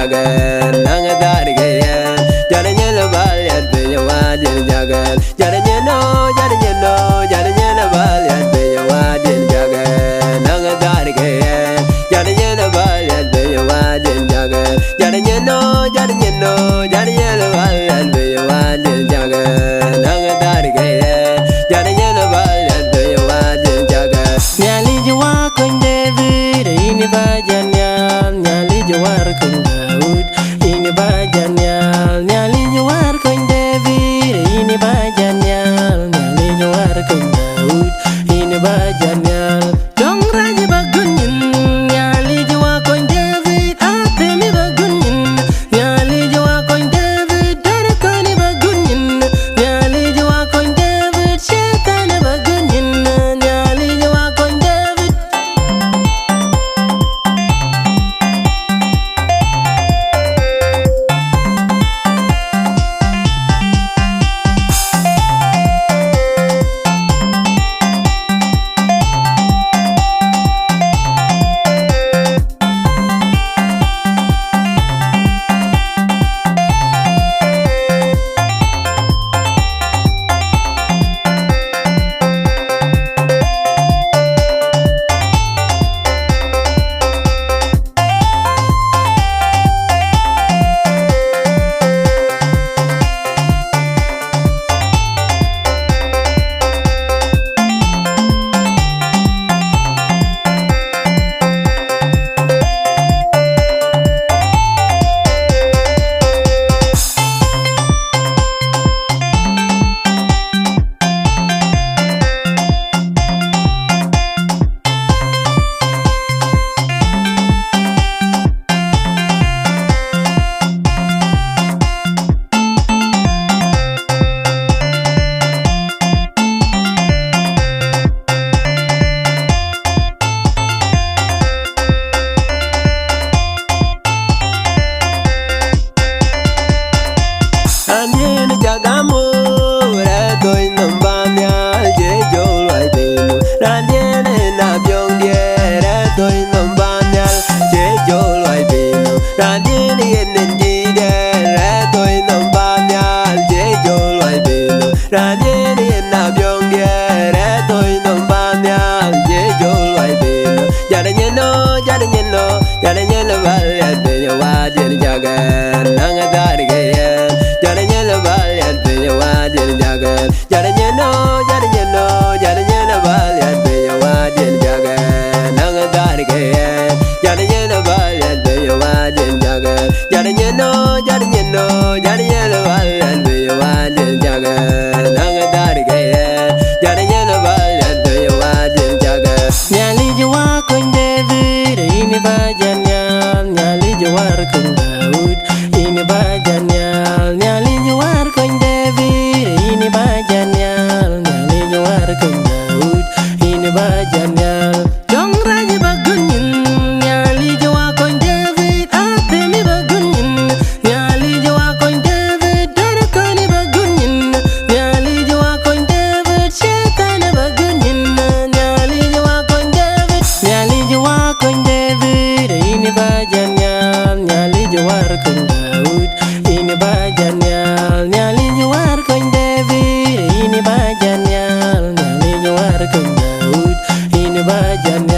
jagan nanga dargayan jara nyala balyan pinya wadin jagan jara nyano balyan pinya wadin jagan nanga dargayan jara nyala balyan pinya wadin jagan jara nyano balyan pinya wadin jagan nanga dargayan jara nyala balyan pinya wadin jagan nyali jwa kun David ini bajanyal nyali jawar kun Daud ini bajanyal nyali jawar kun David ini bajanyal nyali jawar kun Daud ini bajanyal dong raja bagunyin nyali jwa kun David atemi bagunyin nyali jwa kun David darakani bagunyin nyali jwa kun David setan bagunyin nyali jwa kun David bajanyal nyali jawar kong Daud ini bajanyal nyali jawar kong David ini bajanyal nyali jawar kong Daud ini bajanyal jong raja bagunyin nyali jawar kong David atemi bagunyin nyali jawar kong David darakoni bagunyin nyali jawar kong David shetane bagunyin nyali jawar kong David nyali jawar kong David ini bajanyal nyali jawar kong Daud ini bajanyal nyali jawar kong David ini bajanyal nyali jawar kong Daud ini bajanyal